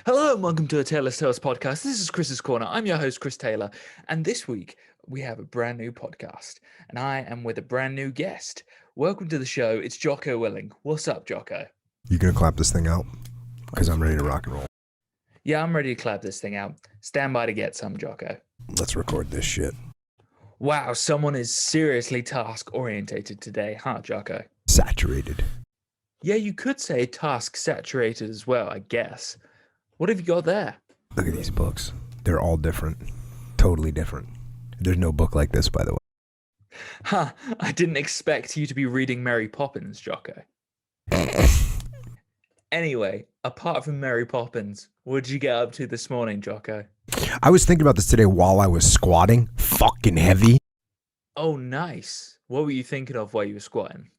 Hello and welcome to a Taylor's Tales podcast. This is Chris's Corner. I'm your host, Chris Taylor. And this week we have a brand new podcast. And I am with a brand new guest. Welcome to the show. It's Jocko Willink. What's up, Jocko? You gonna clap this thing out? Because I'm ready to rock and roll. Yeah, I'm ready to clap this thing out. Stand by to get some, Jocko. Let's record this shit. Wow, someone is seriously task-orientated today, huh, Jocko? Saturated. Yeah, you could say task-saturated as well, I guess. What have you got there? Look at these books. They're all different. Totally different. There's no book like this, by the way. Huh, I didn't expect you to be reading Mary Poppins, Jocko. Anyway, apart from Mary Poppins, what did you get up to this morning, Jocko? I was thinking about this today while I was squatting. Fucking heavy. Oh, nice. What were you thinking of while you were squatting?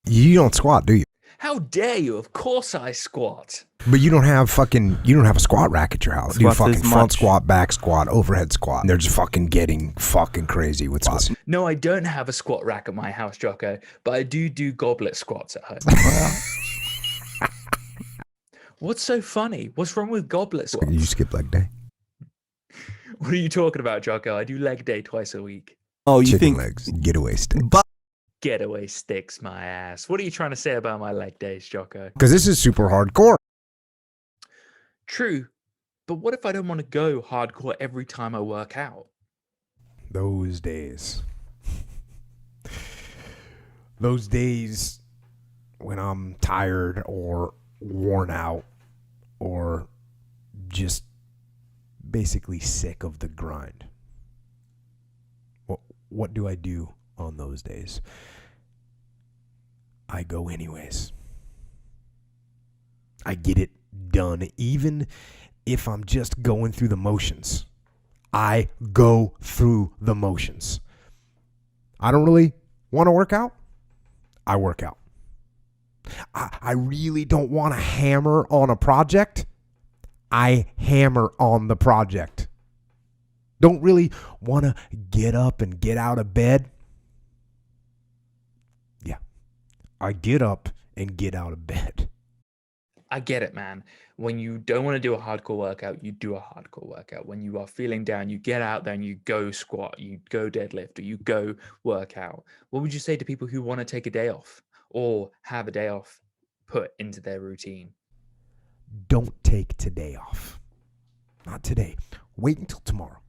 You don't squat, do you? How dare you? Of course I squat. But you don't have a squat rack at your house. You Squats fucking is front much. squat, back squat, overhead squat. And they're just fucking getting fucking crazy with squats. No, I don't have a squat rack at my house, Jocko, but I do goblet squats at home. What's so funny? What's wrong with goblet squats? You skip leg day. What are you talking about, Jocko? I do leg day twice a week. Oh, you Chicken think legs, getaway stick. Getaway sticks my ass. What are you trying to say about my leg days, Jocko? Because this is super hardcore. True, but what if I don't want to go hardcore every time I work out? Those days. Those days when I'm tired or worn out or just basically sick of the grind. What do I do on those days? I go anyways. I get it done, even if I'm just going through the motions. I go through the motions. I don't really want to work out. I work out. I really don't want to hammer on a project. I hammer on the project. Don't really want to get up and get out of bed. Yeah, I get up and get out of bed. I get it, man. When you don't want to do a hardcore workout, you do a hardcore workout. When you are feeling down, you get out there and you go squat, you go deadlift, or you go work out. What would you say to people who want to take a day off or have a day off put into their routine? Don't take today off. Not today. Wait until tomorrow.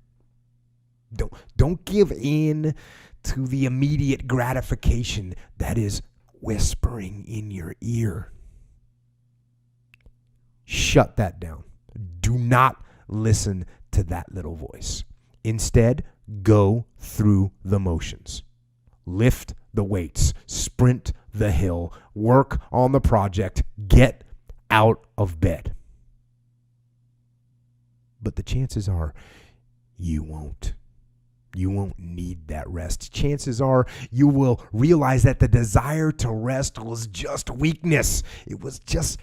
Don't give in to the immediate gratification that is whispering in your ear. Shut that down. Do not listen to that little voice. Instead, go through the motions. Lift the weights, sprint the hill, work on the project, get out of bed. But the chances are you won't. You won't need that rest. Chances are you will realize that the desire to rest was just weakness. It was just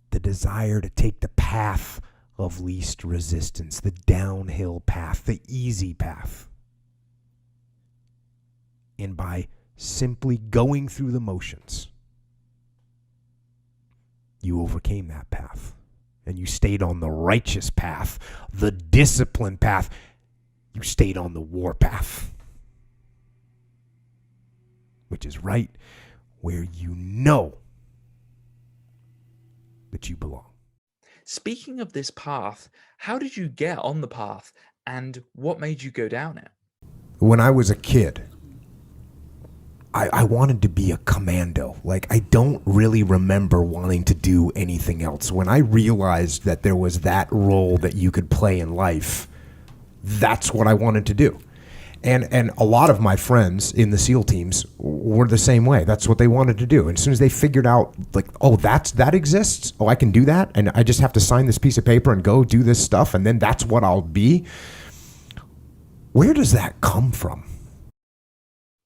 the desire to take the path of least resistance, the downhill path, the easy path. And by simply going through the motions, you overcame that path. And you stayed on the righteous path, the disciplined path. You stayed on the war path, which is right where you know that you belong. Speaking of this path, how did you get on the path and what made you go down it? When I was a kid, I wanted to be a commando. Like, I don't really remember wanting to do anything else. When I realized that there was that role that you could play in life, that's what I wanted to do. And a lot of my friends in the SEAL teams were the same way. That's what they wanted to do. And as soon as they figured out, like, oh, that exists. Oh, I can do that. And I just have to sign this piece of paper and go do this stuff. And then that's what I'll be. Where does that come from?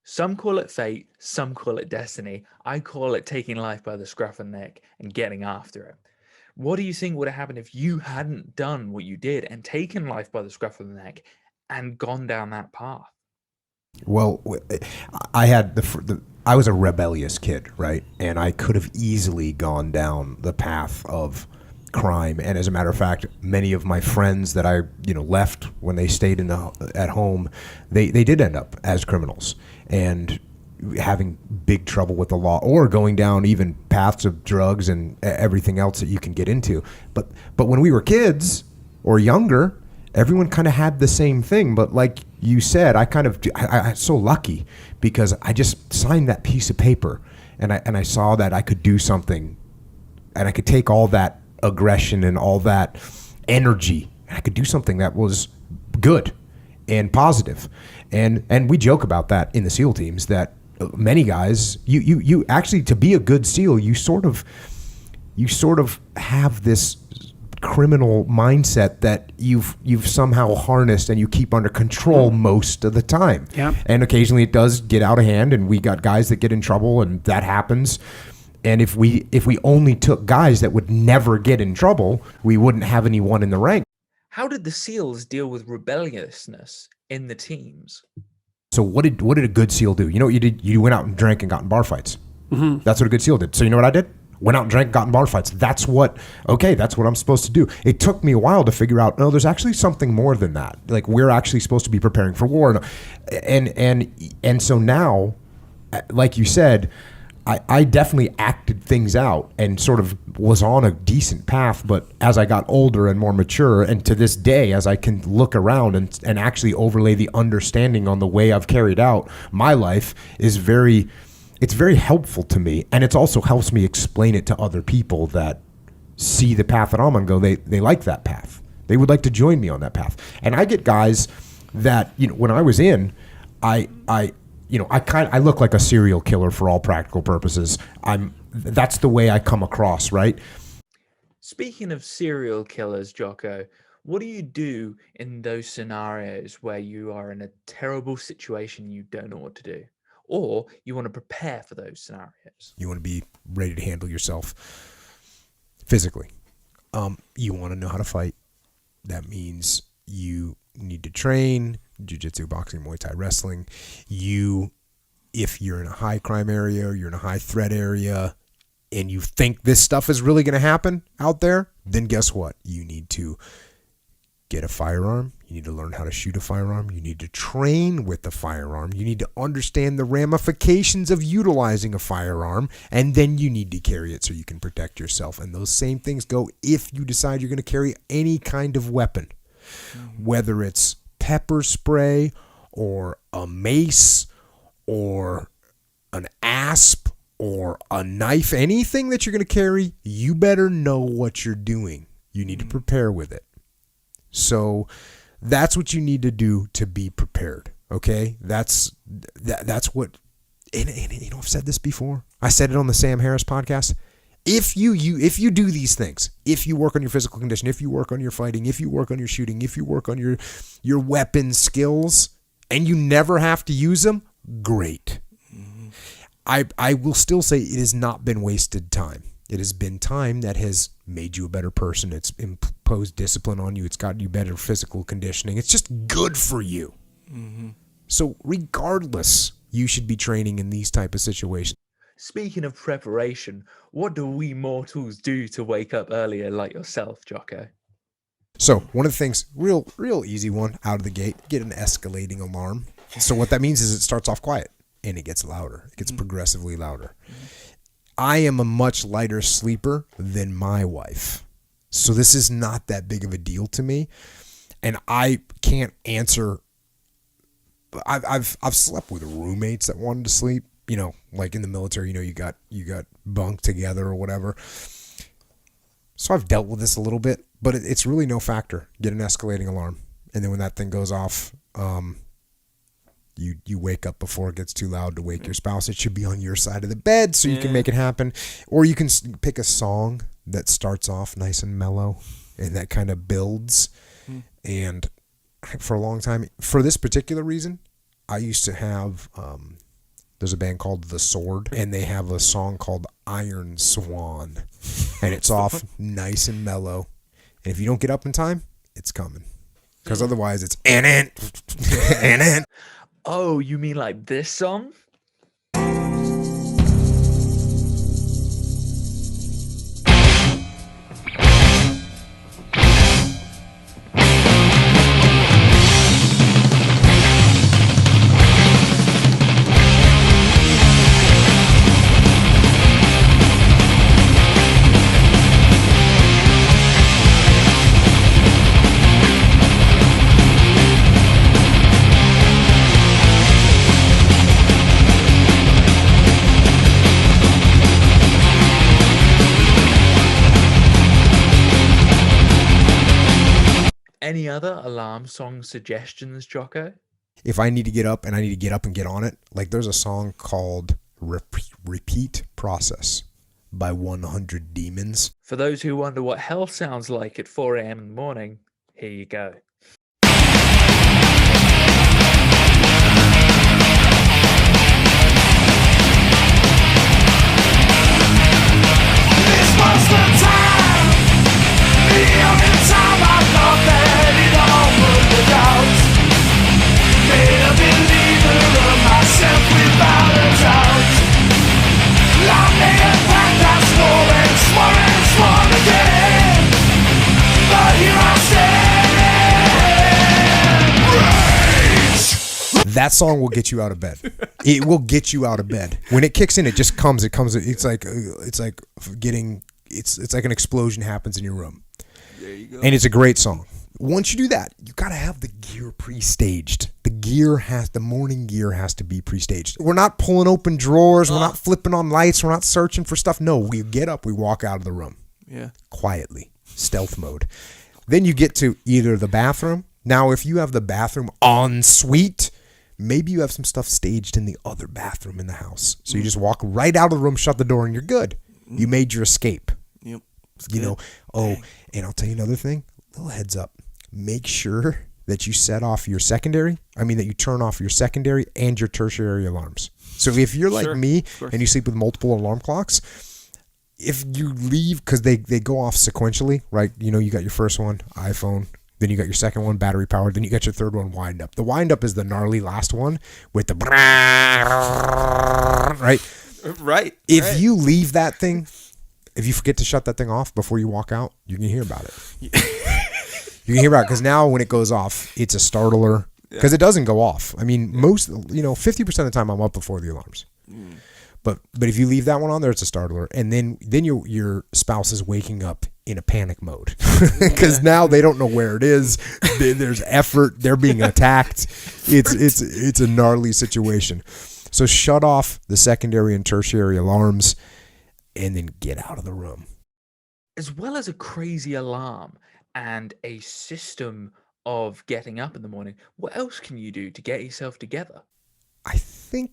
Some call it fate, some call it destiny. I call it taking life by the scruff of the neck and getting after it. What do you think would have happened if you hadn't done what you did and taken life by the scruff of the neck and gone down that path? Well, I was a rebellious kid, right? And I could have easily gone down the path of crime. And as a matter of fact, many of my friends that I left when they stayed at home, they did end up as criminals and having big trouble with the law, or going down even paths of drugs and everything else that you can get into. But when we were kids or younger, everyone kind of had the same thing. But like you said, I'm so lucky because I just signed that piece of paper and I saw that I could do something, and I could take all that aggression and all that energy, and I could do something that was good and positive. And we joke about that in the SEAL teams, that many guys, you actually, to be a good SEAL, you sort of have this criminal mindset that you've somehow harnessed and you keep under control most of the time. Yeah. And occasionally it does get out of hand, and we got guys that get in trouble, and that happens. And if we only took guys that would never get in trouble, we wouldn't have anyone in the rank. How did the SEALs deal with rebelliousness in the teams? So what did a good SEAL do? You know what you did? You went out and drank and got in bar fights. Mm-hmm. That's what a good SEAL did. So you know what I did? Went out and drank, got in bar fights. That's what I'm supposed to do. It took me a while to figure out, no, there's actually something more than that. Like, we're actually supposed to be preparing for war. And so now, like you said, I definitely acted things out and sort of was on a decent path. But as I got older and more mature, and to this day, as I can look around and actually overlay the understanding on the way I've carried out my life, it's very helpful to me. And it also helps me explain it to other people that see the path that I'm on, go, they like that path. They would like to join me on that path. And I get guys that, when I was in, I look like a serial killer for all practical purposes. That's the way I come across, right? Speaking of serial killers, Jocko, what do you do in those scenarios where you are in a terrible situation, you don't know what to do, or you want to prepare for those scenarios? You want to be ready to handle yourself physically. You want to know how to fight. That means you need to train jiu-jitsu, boxing, Muay Thai, wrestling. If you're in a high crime area, or you're in a high threat area, and you think this stuff is really going to happen out there, then guess what? You need to get a firearm. You need to learn how to shoot a firearm. You need to train with the firearm. You need to understand the ramifications of utilizing a firearm, and then you need to carry it so you can protect yourself. And those same things go if you decide you're going to carry any kind of weapon, whether it's pepper spray or a mace or an asp or a knife, anything that you're going to carry, you better know what you're doing. You need to prepare with it. So that's what you need to do to be prepared. Okay. That's what, and I've said this before. I said it on the Sam Harris podcast. If you do these things, if you work on your physical condition, if you work on your fighting, if you work on your shooting, if you work on your weapon skills, and you never have to use them, great. Mm-hmm. I will still say it has not been wasted time. It has been time that has made you a better person. It's imposed discipline on you. It's gotten you better physical conditioning. It's just good for you. Mm-hmm. So regardless, you should be training in these type of situations. Speaking of preparation, what do we mortals do to wake up earlier like yourself, Jocko? So one of the things, real easy one out of the gate, get an escalating alarm. So what that means is it starts off quiet and it gets louder. It gets progressively louder. I am a much lighter sleeper than my wife. So this is not that big of a deal to me. And I can't answer. I've slept with roommates that wanted to sleep. Like in the military, you got bunk together or whatever. So I've dealt with this a little bit, but it's really no factor. Get an escalating alarm. And then when that thing goes off, you wake up before it gets too loud to wake your spouse. It should be on your side of the bed so you can make it happen. Or you can pick a song that starts off nice and mellow and that kind of builds. And for a long time, for this particular reason, I used to have... there's a band called The Sword, and they have a song called Iron Swan, and it's off nice and mellow. And if you don't get up in time, it's coming, because otherwise it's and. Oh, you mean like this song? Any other alarm song suggestions, Jocko? If I need to get up and I need to get up and get on it, like there's a song called Repeat Process by 100 Demons. For those who wonder what hell sounds like at 4 a.m. in the morning, here you go. This was the time, the only time I thought that it all would work out. Made a believer of myself without a doubt. I made a pact, I swore and swore and swore again. But here I stand. Rage! That song will get you out of bed. It will get you out of bed. When it kicks in, it just comes. It comes. It's like getting. It's like an explosion happens in your room. There you go. And it's a great song. Once you do that, you gotta have the gear pre-staged. The morning gear has to be pre-staged. We're not pulling open drawers. We're not flipping on lights. We're not searching for stuff. No, we get up. We walk out of the room. Yeah. Quietly, stealth mode. Then you get to either the bathroom. Now, if you have the bathroom en suite, maybe you have some stuff staged in the other bathroom in the house. So you just walk right out of the room, shut the door, and you're good. You made your escape. Yep. You know. Oh, and I'll tell you another thing. Little heads up. Make sure that you turn off your secondary and your tertiary alarms. So if you're like me and you sleep with multiple alarm clocks, if you leave, because they go off sequentially, right? You know, you got your first one, iPhone, then you got your second one, battery powered, then you got your third one, wind up. The wind up is the gnarly last one with the right? Right. If you leave that thing, if you forget to shut that thing off before you walk out, you can hear about it. You can hear about it because now when it goes off, it's a startler because it doesn't go off. I mean, 50% of the time I'm up before the alarms. But if you leave that one on there, it's a startler, and then your spouse is waking up in a panic mode because now they don't know where it is. There's effort. They're being attacked. It's a gnarly situation. So shut off the secondary and tertiary alarms, and then get out of the room. As well as a crazy alarm and a system of getting up in the morning, what else can you do to get yourself together? I think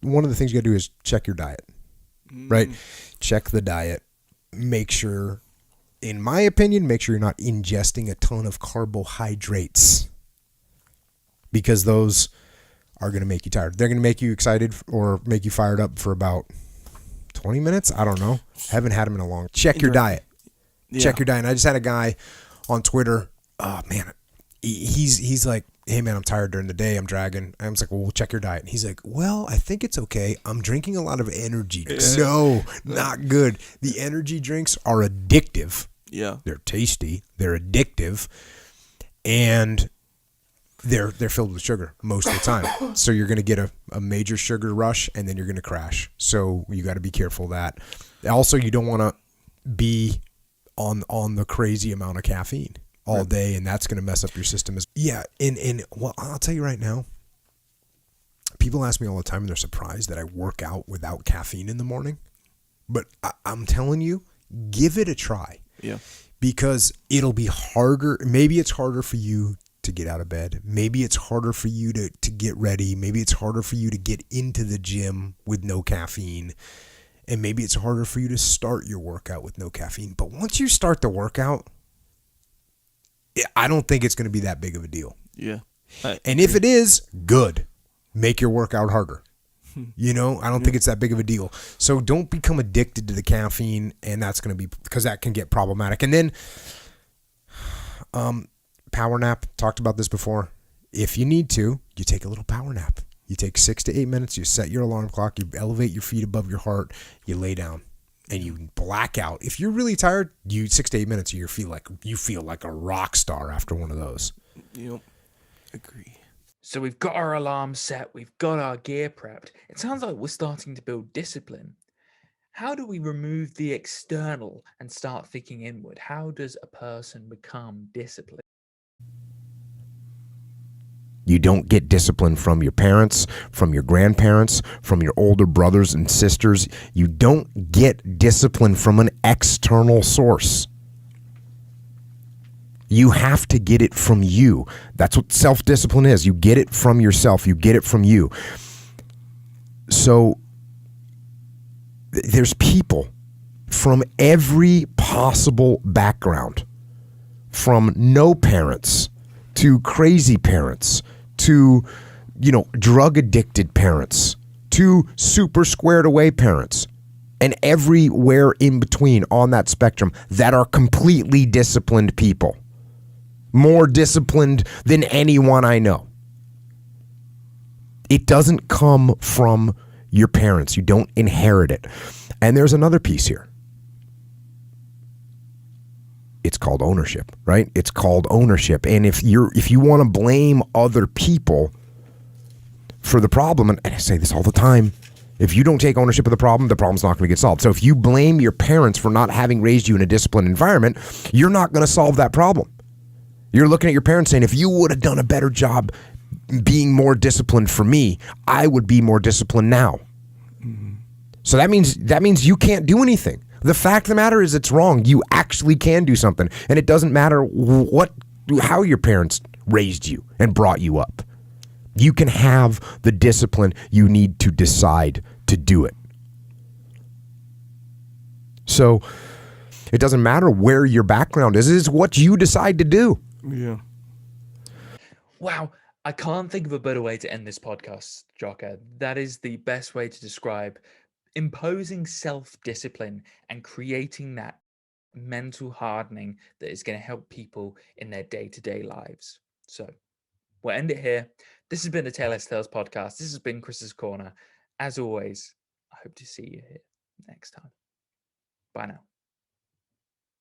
one of the things you got to do is check your diet, right? Check the diet. Make sure, in my opinion, you're not ingesting a ton of carbohydrates because those are going to make you tired. They're going to make you excited or make you fired up for about 20 minutes. I don't know. Haven't had them in a long. Check your diet. Check your diet. I just had a guy on Twitter. Oh man, he's like, hey man, I'm tired during the day. I'm dragging. I was like, well, we'll check your diet. And he's like, well, I think it's okay. I'm drinking a lot of energy drinks. No, not good. The energy drinks are addictive. Yeah. They're tasty. They're addictive. And they're filled with sugar most of the time. So you're going to get a major sugar rush and then you're going to crash. So you got to be careful of that. Also, you don't want to be on the crazy amount of caffeine all day, and that's going to mess up your system. And well, I'll tell you right now, people ask me all the time and they're surprised that I work out without caffeine in the morning. But I'm telling you, give it a try. Yeah. Because it'll be harder. Maybe it's harder for you to get out of bed. Maybe it's harder for you to get ready. Maybe it's harder for you to get into the gym with no caffeine. And maybe it's harder for you to start your workout with no caffeine. But once you start the workout, I don't think it's going to be that big of a deal. Yeah. And if it is, good. Make your workout harder. You know, I don't think it's that big of a deal. So don't become addicted to the caffeine, and that's going to be, because that can get problematic. And then power nap, talked about this before. If you need to, you take a little power nap. You take 6 to 8 minutes, you set your alarm clock, you elevate your feet above your heart, you lay down, and you black out. If you're really tired, 6 to 8 minutes, you feel like a rock star after one of those. Yep. Agree. So we've got our alarm set, we've got our gear prepped. It sounds like we're starting to build discipline. How do we remove the external and start thinking inward? How does a person become disciplined? You don't get discipline from your parents, from your grandparents, from your older brothers and sisters. You don't get discipline from an external source. You have to get it from you. That's what self-discipline is. You get it from yourself. You get it from you. So there's people from every possible background, from no parents to crazy parents to, drug addicted parents to super squared away parents, and everywhere in between on that spectrum that are completely disciplined people. More disciplined than anyone I know. It doesn't come from your parents. You don't inherit it. And there's another piece here. It's called ownership, right? It's called ownership. And if you want to blame other people for the problem, and I say this all the time, if you don't take ownership of the problem's not going to get solved. So if you blame your parents for not having raised you in a disciplined environment, you're not going to solve that problem. You're looking at your parents saying, if you would have done a better job being more disciplined for me, I would be more disciplined now. Mm-hmm. So that means you can't do anything. The fact of the matter is it's wrong. You actually can do something. And it doesn't matter how your parents raised you and brought you up. You can have the discipline you need to decide to do it. So it doesn't matter where your background is. It's what you decide to do. Yeah. Wow. I can't think of a better way to end this podcast, Jocko. That is the best way to describe imposing self-discipline and creating that mental hardening that is going to help people in their day-to-day lives. So we'll end it here. This has been the Taylor's Tales podcast. This has been Chris's Corner. As always, I hope to see you here next time. Bye now.